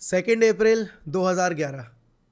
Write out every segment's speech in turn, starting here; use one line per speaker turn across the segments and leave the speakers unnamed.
2 अप्रैल 2011।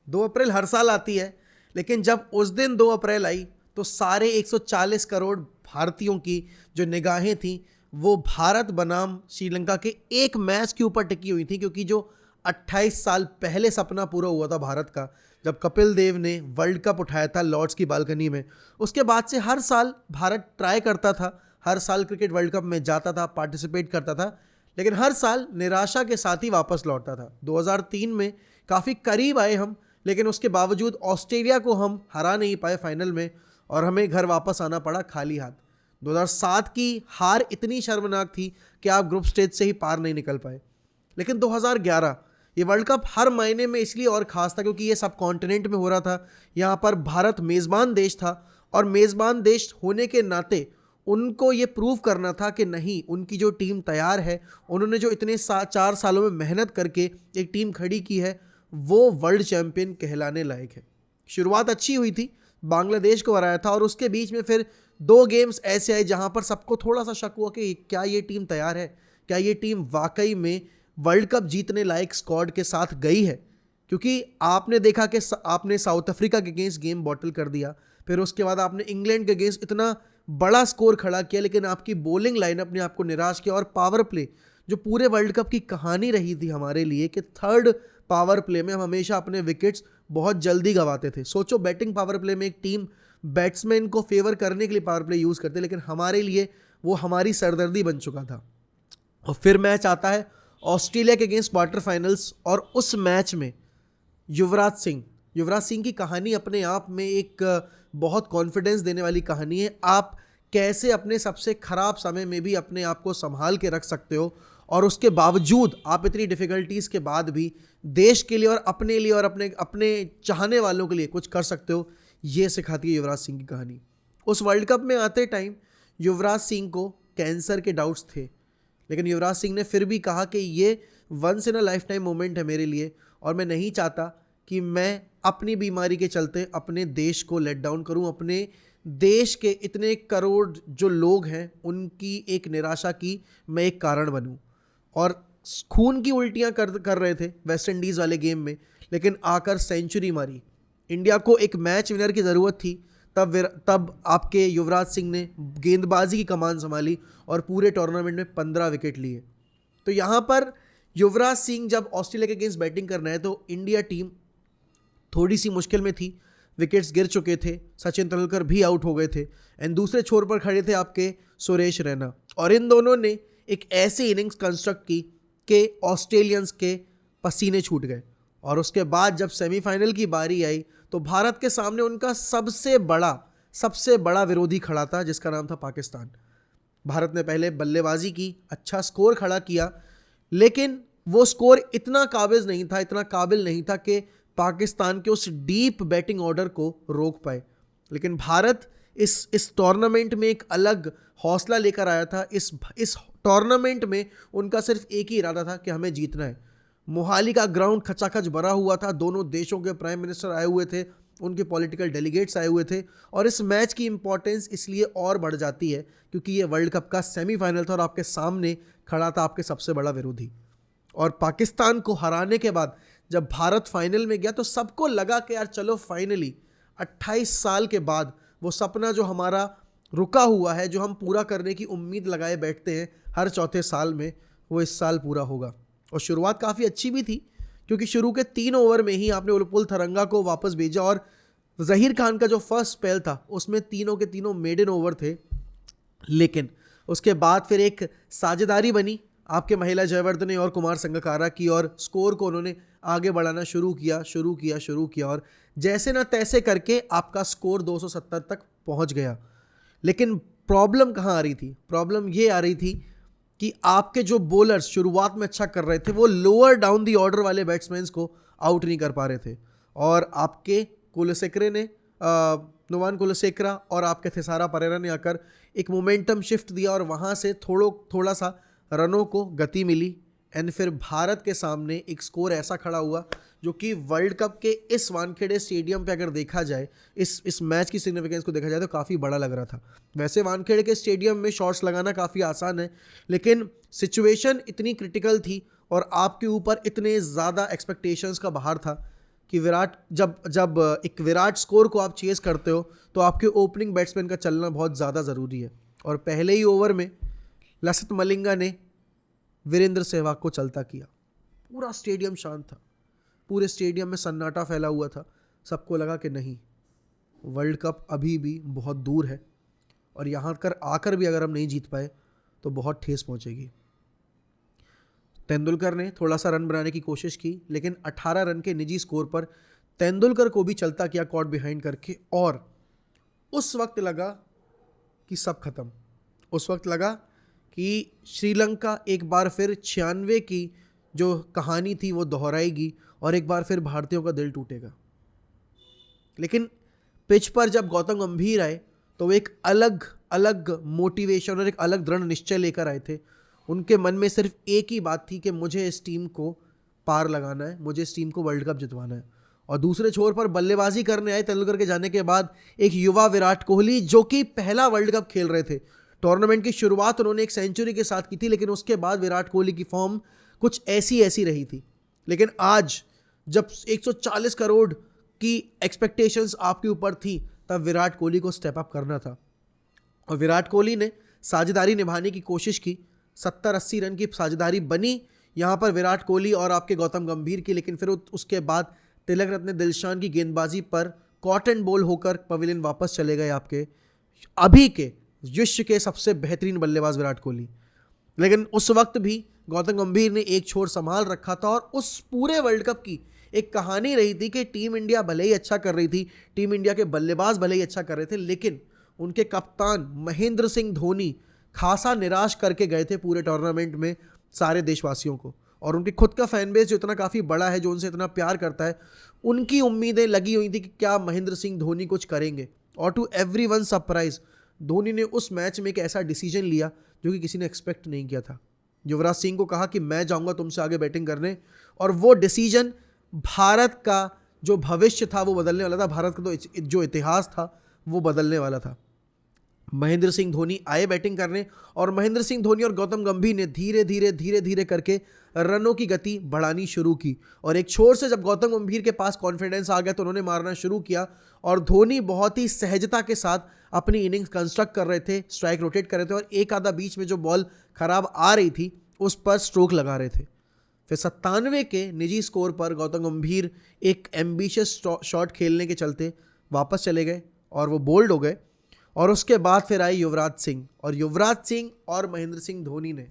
2 अप्रैल हर साल आती है, लेकिन जब उस दिन 2 अप्रैल आई तो सारे 140 करोड़ भारतीयों की जो निगाहें थी वो भारत बनाम श्रीलंका के एक मैच के ऊपर टिकी हुई थी, क्योंकि जो 28 साल पहले सपना पूरा हुआ था भारत का, जब कपिल देव ने वर्ल्ड कप उठाया था लॉर्ड्स की बालकनी में, उसके बाद से हर साल भारत ट्राई करता था, हर साल क्रिकेट वर्ल्ड कप में जाता था, पार्टिसिपेट करता था, लेकिन हर साल निराशा के साथ ही वापस लौटता था। 2003 में काफ़ी करीब आए हम, लेकिन उसके बावजूद ऑस्ट्रेलिया को हम हरा नहीं पाए फाइनल में और हमें घर वापस आना पड़ा खाली हाथ। 2007 की हार इतनी शर्मनाक थी कि आप ग्रुप स्टेज से ही पार नहीं निकल पाए। लेकिन 2011 ये वर्ल्ड कप हर महीने में इसलिए और ख़ास था क्योंकि ये सब कॉन्टिनेंट में हो रहा था। यहाँ पर भारत मेज़बान देश था और मेज़बान देश होने के नाते उनको ये प्रूव करना था कि नहीं, उनकी जो टीम तैयार है, उन्होंने जो इतने 4 सालों में मेहनत करके एक टीम खड़ी की है, वो वर्ल्ड चैम्पियन कहलाने लायक है। शुरुआत अच्छी हुई थी, बांग्लादेश को हराया था और उसके बीच में फिर 2 गेम्स ऐसे आए जहां पर सबको थोड़ा सा शक हुआ कि क्या ये टीम तैयार है, क्या ये टीम वाकई में वर्ल्ड कप जीतने लायक स्क्वाड के साथ गई है। क्योंकि आपने देखा कि आपने साउथ अफ्रीका के अगेंस्ट गेम बॉटल कर दिया, फिर उसके बाद आपने इंग्लैंड के अगेंस्ट इतना बड़ा स्कोर खड़ा किया, लेकिन आपकी बॉलिंग लाइनअप ने आपको निराश किया। और पावर प्ले जो पूरे वर्ल्ड कप की कहानी रही थी हमारे लिए कि थर्ड पावर प्ले में हम हमेशा अपने विकेट्स बहुत जल्दी गंवाते थे। सोचो, बैटिंग पावर प्ले में एक टीम बैट्समैन को फेवर करने के लिए पावर प्ले यूज़ करते, लेकिन हमारे लिए वो हमारी सरदर्दी बन चुका था। और फिर मैच आता है ऑस्ट्रेलिया के अगेंस्ट क्वार्टर फाइनल्स, और उस मैच में युवराज सिंह की कहानी अपने आप में एक बहुत कॉन्फिडेंस देने वाली कहानी है। आप कैसे अपने सबसे ख़राब समय में भी अपने आप को संभाल के रख सकते हो और उसके बावजूद आप इतनी डिफ़िकल्टीज़ के बाद भी देश के लिए और अपने लिए और अपने चाहने वालों के लिए कुछ कर सकते हो, ये सिखाती है युवराज सिंह की कहानी। उस वर्ल्ड कप में आते टाइम युवराज सिंह को कैंसर के डाउट्स थे, लेकिन युवराज सिंह ने फिर भी कहा कि ये once in a lifetime moment है मेरे लिए और मैं नहीं चाहता कि मैं अपनी बीमारी के चलते अपने देश को लेट डाउन करूं, अपने देश के इतने करोड़ जो लोग हैं उनकी एक निराशा की मैं एक कारण बनूं। और खून की उल्टियां कर रहे थे वेस्ट इंडीज़ वाले गेम में, लेकिन आकर सेंचुरी मारी। इंडिया को एक मैच विनर की ज़रूरत थी, तब आपके युवराज सिंह ने गेंदबाजी की कमान संभाली और पूरे टूर्नामेंट में 15 विकेट लिए। तो यहाँ पर युवराज सिंह जब ऑस्ट्रेलिया के अगेंस्ट बैटिंग करना है तो इंडिया टीम थोड़ी सी मुश्किल में थी, विकेट्स गिर चुके थे, सचिन तेंदुलकर भी आउट हो गए थे एंड दूसरे छोर पर खड़े थे आपके सुरेश रैना, और इन दोनों ने एक ऐसी इनिंग्स कंस्ट्रक्ट की कि ऑस्ट्रेलियंस के पसीने छूट गए। और उसके बाद जब सेमीफाइनल की बारी आई तो भारत के सामने उनका सबसे बड़ा विरोधी खड़ा था, जिसका नाम था पाकिस्तान। भारत ने पहले बल्लेबाजी की, अच्छा स्कोर खड़ा किया, लेकिन वो स्कोर इतना काबिल नहीं था कि पाकिस्तान के उस डीप बैटिंग ऑर्डर को रोक पाए। लेकिन भारत इस टूर्नामेंट में एक अलग हौसला लेकर आया था। इस टूर्नामेंट में उनका सिर्फ एक ही इरादा था कि हमें जीतना है। मोहाली का ग्राउंड खचाखच भरा हुआ था, दोनों देशों के प्राइम मिनिस्टर आए हुए थे, उनके पॉलिटिकल डेलीगेट्स आए हुए थे, और इस मैच की इंपॉर्टेंस इसलिए और बढ़ जाती है क्योंकि ये वर्ल्ड कप का सेमीफाइनल था और आपके सामने खड़ा था आपके सबसे बड़ा विरोधी। और पाकिस्तान को हराने के बाद जब भारत फाइनल में गया तो सबको लगा कि यार चलो फाइनली 28 साल के बाद वो सपना जो हमारा रुका हुआ है, जो हम पूरा करने की उम्मीद लगाए बैठते हैं हर चौथे साल में, वो इस साल पूरा होगा। और शुरुआत काफ़ी अच्छी भी थी क्योंकि शुरू के 3 ओवर में ही आपने उलपुल थरंगा को वापस भेजा और ज़हीर खान का जो फर्स्ट स्पेल था उसमें तीनों के तीनों मेडन ओवर थे। लेकिन उसके बाद फिर एक साझेदारी बनी आपके महिला जयवर्धने और कुमार संगकारा की, और स्कोर को उन्होंने आगे बढ़ाना शुरू किया और जैसे ना तैसे करके आपका स्कोर 270 तक पहुंच गया। लेकिन प्रॉब्लम कहाँ आ रही थी? प्रॉब्लम ये आ रही थी कि आपके जो बॉलर्स शुरुआत में अच्छा कर रहे थे वो लोअर डाउन दी ऑर्डर वाले बैट्समैन को आउट नहीं कर पा रहे थे, और आपके नुवान कुलसेकरा और आपके थिसारा परेरा ने आकर एक मोमेंटम शिफ्ट दिया और वहाँ से थोड़ा सा रनों को गति मिली। एंड फिर भारत के सामने एक स्कोर ऐसा खड़ा हुआ जो कि वर्ल्ड कप के इस वानखेड़े स्टेडियम पे अगर देखा जाए, इस मैच की सिग्निफिकेंस को देखा जाए तो काफ़ी बड़ा लग रहा था। वैसे वानखेड़े के स्टेडियम में शॉट्स लगाना काफ़ी आसान है, लेकिन सिचुएशन इतनी क्रिटिकल थी और आपके ऊपर इतने ज़्यादा एक्सपेक्टेशंस का बाहर था कि विराट जब जब एक विराट स्कोर को आप चेस करते हो तो आपके ओपनिंग बैट्समैन का चलना बहुत ज़्यादा ज़रूरी है। और पहले ही ओवर में लसित मलिंगा ने वीरेंद्र सहवाग को चलता किया। पूरा स्टेडियम शांत था, पूरे स्टेडियम में सन्नाटा फैला हुआ था। सबको लगा कि नहीं, वर्ल्ड कप अभी भी बहुत दूर है और यहाँ कर आकर भी अगर हम नहीं जीत पाए तो बहुत ठेस पहुँचेगी। तेंदुलकर ने थोड़ा सा रन बनाने की कोशिश की, लेकिन 18 रन के निजी स्कोर पर तेंदुलकर को भी चलता किया कॉट बिहाइंड करके। और उस वक्त लगा कि सब खत्म। उस वक्त लगा कि श्रीलंका एक बार फिर 96 की जो कहानी थी वो दोहराएगी और एक बार फिर भारतीयों का दिल टूटेगा। लेकिन पिच पर जब गौतम गंभीर आए तो वो एक अलग अलग मोटिवेशन और एक अलग दृढ़ निश्चय लेकर आए थे। उनके मन में सिर्फ एक ही बात थी कि मुझे इस टीम को पार लगाना है, मुझे इस टीम को वर्ल्ड कप जितवाना है। और दूसरे छोर पर बल्लेबाजी करने आए तेंदुलकर के जाने के बाद एक युवा विराट कोहली, जो कि पहला वर्ल्ड कप खेल रहे थे। टूर्नामेंट की शुरुआत उन्होंने एक सेंचुरी के साथ की थी, लेकिन उसके बाद विराट कोहली की फॉर्म कुछ ऐसी रही थी। लेकिन आज जब 140 करोड़ की एक्सपेक्टेशंस आपके ऊपर थी, तब विराट कोहली को स्टेप अप करना था। और विराट कोहली ने साझेदारी निभाने की कोशिश की। 70-80 रन की साझेदारी बनी यहाँ पर विराट कोहली और आपके गौतम गंभीर की। लेकिन फिर उसके बाद तिलक रत्ने दिलशान की गेंदबाजी पर कॉट एंड बॉल होकर पवेलियन वापस चले गए आपके अभी के विश्व के सबसे बेहतरीन बल्लेबाज विराट कोहली। लेकिन उस वक्त भी गौतम गंभीर ने एक छोर संभाल रखा था। और उस पूरे वर्ल्ड कप की एक कहानी रही थी कि टीम इंडिया भले ही अच्छा कर रही थी, टीम इंडिया के बल्लेबाज भले ही अच्छा कर रहे थे, लेकिन उनके कप्तान महेंद्र सिंह धोनी खासा निराश करके गए थे पूरे टूर्नामेंट में सारे देशवासियों को। और उनके खुद का फैन बेस जो इतना काफ़ी बड़ा है, जो उनसे इतना प्यार करता है, उनकी उम्मीदें लगी हुई थी कि क्या महेंद्र सिंह धोनी कुछ करेंगे। और टू एवरीवन सरप्राइज, धोनी ने उस मैच में एक ऐसा डिसीजन लिया जो कि किसी ने एक्सपेक्ट नहीं किया था। युवराज सिंह को कहा कि मैं जाऊंगा तुमसे आगे बैटिंग करने, और वो डिसीजन भारत का जो भविष्य था वो बदलने वाला था। भारत का तो जो इतिहास था वो बदलने वाला था। महेंद्र सिंह धोनी आए बैटिंग करने, और महेंद्र सिंह धोनी और गौतम गंभीर ने धीरे धीरे करके रनों की गति बढ़ानी शुरू की। और एक छोर से जब गौतम गंभीर के पास कॉन्फिडेंस आ गया तो उन्होंने मारना शुरू किया, और धोनी बहुत ही सहजता के साथ अपनी इनिंग्स कंस्ट्रक्ट कर रहे थे, स्ट्राइक रोटेट कर रहे थे, और एक आधा बीच में जो बॉल खराब आ रही थी उस पर स्ट्रोक लगा रहे थे। फिर 97 के निजी स्कोर पर गौतम गंभीर एक एम्बिशियस शॉट खेलने के चलते वापस चले गए और वो बोल्ड हो गए। और उसके बाद फिर आई युवराज सिंह, और युवराज सिंह और महेंद्र सिंह धोनी ने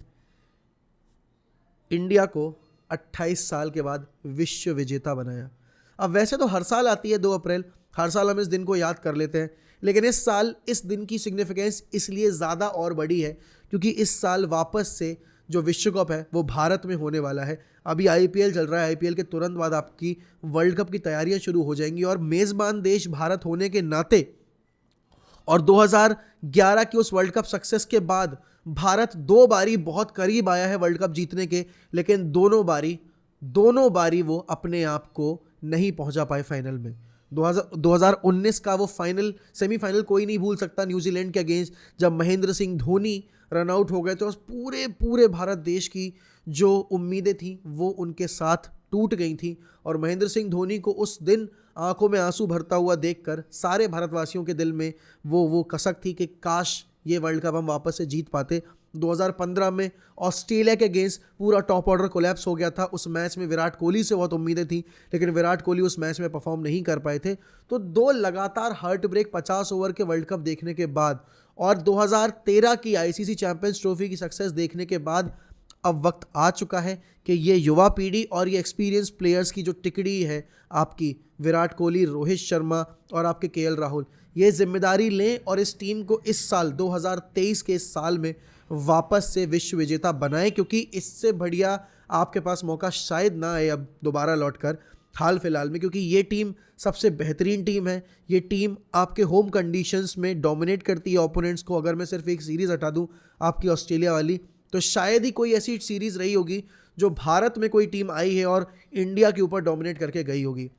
इंडिया को 28 साल के बाद विश्व विजेता बनाया। अब वैसे तो हर साल आती है 2 अप्रैल, हर साल हम इस दिन को याद कर लेते हैं, लेकिन इस साल इस दिन की सिग्निफिकेंस इसलिए ज़्यादा और बड़ी है क्योंकि इस साल वापस से जो विश्व कप है वो भारत में होने वाला है। अभी आईपीएल चल रहा है, आईपीएल के तुरंत बाद आपकी वर्ल्ड कप की तैयारियां शुरू हो जाएंगी, और मेज़बान देश भारत होने के नाते और 2011 की उस वर्ल्ड कप सक्सेस के बाद भारत 2 बारी बहुत करीब आया है वर्ल्ड कप जीतने के, लेकिन दोनों बारी वो अपने आप को नहीं पहुंचा पाए फाइनल में। 2019 का वो फाइनल, सेमीफाइनल कोई नहीं भूल सकता न्यूजीलैंड के अगेंस्ट, जब महेंद्र सिंह धोनी रन आउट हो गए तो पूरे भारत देश की जो उम्मीदें थी वो उनके साथ टूट गई थी। और महेंद्र सिंह धोनी को उस दिन आंखों में आंसू भरता हुआ देखकर सारे भारतवासियों के दिल में वो कसक थी कि काश ये वर्ल्ड कप हम वापस से जीत पाते। 2015 में ऑस्ट्रेलिया के अगेंस्ट पूरा टॉप ऑर्डर कोलैप्स हो गया था। उस मैच में विराट कोहली से बहुत उम्मीदें थी, लेकिन विराट कोहली उस मैच में परफॉर्म नहीं कर पाए थे। तो 2 लगातार हार्ट ब्रेक 50 ओवर के वर्ल्ड कप देखने के बाद और 2013 की आईसीसी चैंपियंस ट्रॉफी की सक्सेस देखने के बाद अब वक्त आ चुका है कि ये युवा पीढ़ी और ये एक्सपीरियंस प्लेयर्स की जो टिकड़ी है आपकी विराट कोहली, रोहित शर्मा और आपके केएल राहुल, ये जिम्मेदारी लें और इस टीम को इस साल 2023 के इस साल में वापस से विश्व विजेता बनाएं, क्योंकि इससे बढ़िया आपके पास मौका शायद ना आए अब दोबारा लौटकर हाल फिलहाल में, क्योंकि ये टीम सबसे बेहतरीन टीम है। ये टीम आपके होम कंडीशंस में डोमिनेट करती है ओपोनेंट्स को। अगर मैं सिर्फ एक सीरीज़ हटा दूं आपकी ऑस्ट्रेलिया वाली, तो शायद ही कोई ऐसी सीरीज़ रही होगी जो भारत में कोई टीम आई है और इंडिया के ऊपर डोमिनेट करके गई होगी।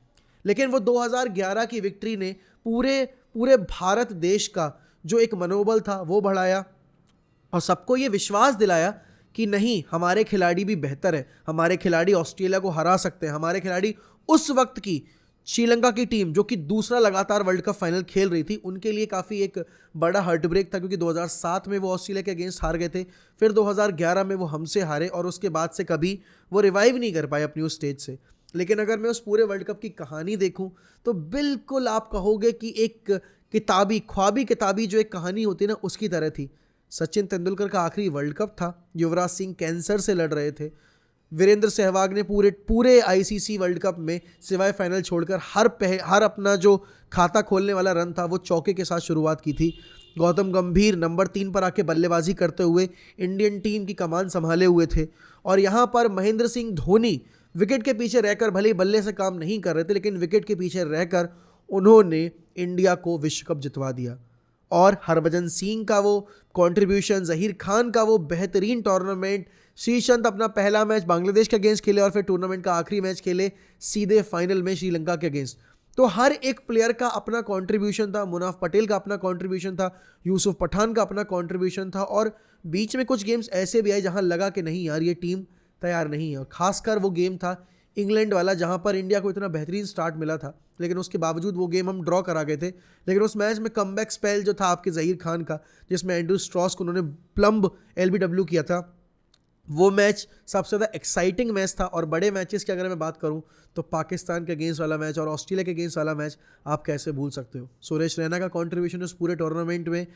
लेकिन वो 2011 की विक्ट्री ने पूरे भारत देश का जो एक मनोबल था वो बढ़ाया और सबको ये विश्वास दिलाया कि नहीं, हमारे खिलाड़ी भी बेहतर है, हमारे खिलाड़ी ऑस्ट्रेलिया को हरा सकते हैं, हमारे खिलाड़ी उस वक्त की श्रीलंका की टीम जो कि दूसरा लगातार वर्ल्ड कप फाइनल खेल रही थी, उनके लिए काफ़ी एक बड़ा हार्ट ब्रेक था, क्योंकि 2007 में वो ऑस्ट्रेलिया के अगेंस्ट हार गए थे, फिर 2011 में वो हमसे हारे और उसके बाद से कभी वो रिवाइव नहीं कर पाए अपनी उस स्टेज से। लेकिन अगर मैं उस पूरे वर्ल्ड कप की कहानी देखूं तो बिल्कुल आप कहोगे कि एक ख्वाबी किताबी जो एक कहानी होती है ना, उसकी तरह थी। सचिन तेंदुलकर का आखिरी वर्ल्ड कप था, युवराज सिंह कैंसर से लड़ रहे थे, वीरेंद्र सहवाग ने पूरे आईसीसी वर्ल्ड कप में सिवाय फाइनल छोड़कर हर अपना जो खाता खोलने वाला रन था वो चौके के साथ शुरुआत की थी। गौतम गंभीर नंबर 3 पर आके बल्लेबाजी करते हुए इंडियन टीम की कमान संभाले हुए थे, और यहाँ पर महेंद्र सिंह धोनी विकेट के पीछे रहकर, भले ही बल्ले से काम नहीं कर रहे थे, लेकिन विकेट के पीछे रहकर उन्होंने इंडिया को विश्व कप जितवा दिया। और हरभजन सिंह का वो कंट्रीब्यूशन, जहीर खान का वो बेहतरीन टूर्नामेंट, श्रीसंत अपना पहला मैच बांग्लादेश के अगेंस्ट खेले और फिर टूर्नामेंट का आखिरी मैच खेले सीधे फाइनल में श्रीलंका के अगेंस्ट। तो हर एक प्लेयर का अपना कंट्रीब्यूशन था, मुनाफ पटेल का अपना कंट्रीब्यूशन था, यूसुफ पठान का अपना कंट्रीब्यूशन था, और बीच में कुछ गेम्स ऐसे भी आए जहां लगा कि नहीं यार ये टीम तैयार नहीं है। और खासकर वो गेम था इंग्लैंड वाला, जहां पर इंडिया को इतना बेहतरीन स्टार्ट मिला था, लेकिन उसके बावजूद वो गेम हम ड्रॉ करा गए थे। लेकिन उस मैच में कमबैक स्पेल जो था आपके जहीर खान का, जिसमें एंड्रू स्ट्रॉस को उन्होंने प्लम्ब LBW किया था, वो मैच सबसे ज़्यादा एक्साइटिंग मैच था। और बड़े मैचेस की अगर मैं बात करूं तो पाकिस्तान के अगेंस्ट वाला मैच और ऑस्ट्रेलिया के अगेंस्ट वाला मैच आप कैसे भूल सकते हो। सुरेश रैना का कंट्रीब्यूशन उस पूरे टूर्नामेंट में।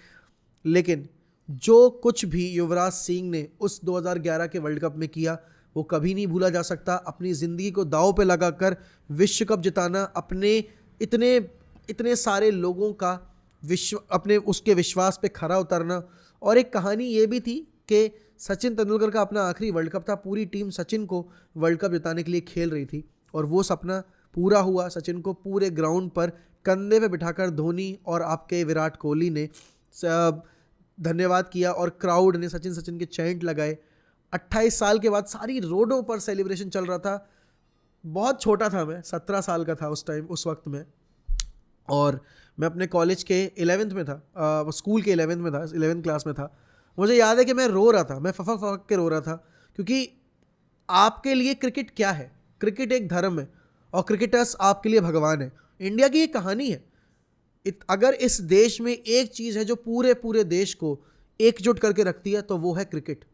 लेकिन जो कुछ भी युवराज सिंह ने उस 2011 के वर्ल्ड कप में किया वो कभी नहीं भूला जा सकता। अपनी ज़िंदगी को दांव पे लगाकर विश्व कप जिताना, अपने इतने सारे लोगों का अपने उसके विश्वास पे खरा उतरना। और एक कहानी ये भी थी कि सचिन तेंदुलकर का अपना आखिरी वर्ल्ड कप था, पूरी टीम सचिन को वर्ल्ड कप जिताने के लिए खेल रही थी और वो सपना पूरा हुआ। सचिन को पूरे ग्राउंड पर कंधे पे बिठाकर धोनी और आपके विराट कोहली ने धन्यवाद किया और क्राउड ने सचिन सचिन के चैंट लगाए। 28 साल के बाद सारी रोडों पर सेलिब्रेशन चल रहा था। बहुत छोटा था मैं, 17 साल का था उस वक्त में, और मैं अपने कॉलेज के 11th में था, स्कूल के 11th में था, 11th क्लास में था। मुझे याद है कि मैं रो रहा था, मैं फफक फफक के रो रहा था, क्योंकि आपके लिए क्रिकेट क्या है, क्रिकेट एक धर्म है और क्रिकेटर्स आपके लिए भगवान है। इंडिया की एक कहानी है। अगर इस देश में एक चीज़ है जो पूरे देश को एकजुट करके रखती है तो वो है क्रिकेट।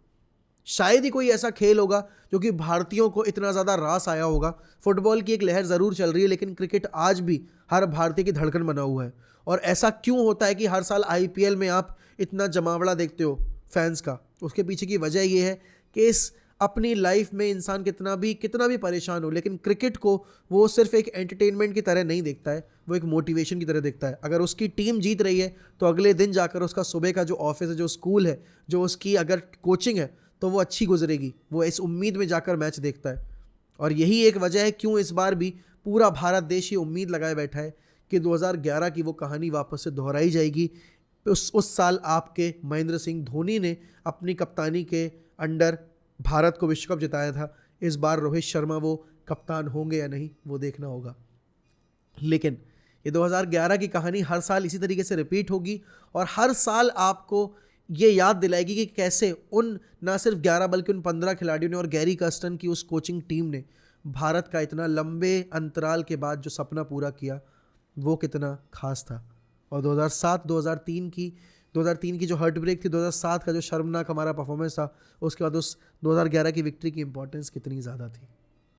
शायद ही कोई ऐसा खेल होगा जो कि भारतीयों को इतना ज़्यादा रास आया होगा। फुटबॉल की एक लहर ज़रूर चल रही है, लेकिन क्रिकेट आज भी हर भारतीय की धड़कन बना हुआ है। और ऐसा क्यों होता है कि हर साल IPL में आप इतना जमावड़ा देखते हो फैंस का? उसके पीछे की वजह ये है कि इस अपनी लाइफ में इंसान कितना भी परेशान हो, लेकिन क्रिकेट को वो सिर्फ एक एंटरटेनमेंट की तरह नहीं देखता है, वो एक मोटिवेशन की तरह देखता है। अगर उसकी टीम जीत रही है तो अगले दिन जाकर उसका सुबह का जो ऑफिस है, जो स्कूल है, जो उसकी अगर कोचिंग है तो वो अच्छी गुजरेगी, वो इस उम्मीद में जाकर मैच देखता है। और यही एक वजह है क्यों इस बार भी पूरा भारत देश ये उम्मीद लगाए बैठा है कि 2011 की वो कहानी वापस से दोहराई जाएगी। उस साल आपके महेंद्र सिंह धोनी ने अपनी कप्तानी के अंडर भारत को विश्व कप जिताया था। इस बार रोहित शर्मा वो कप्तान होंगे या नहीं, वो देखना होगा। लेकिन ये 2011 की कहानी हर साल इसी तरीके से रिपीट होगी और हर साल आपको ये याद दिलाएगी कि कैसे उन ना सिर्फ 11 बल्कि उन 15 खिलाड़ियों ने और गैरी कर्स्टन की उस कोचिंग टीम ने भारत का इतना लंबे अंतराल के बाद जो सपना पूरा किया वो कितना खास था। और 2003 की जो हार्ट ब्रेक थी, 2007 का जो शर्मनाक हमारा परफॉर्मेंस था, उसके बाद उस 2011 की विक्ट्री की इंपॉर्टेंस कितनी ज़्यादा थी।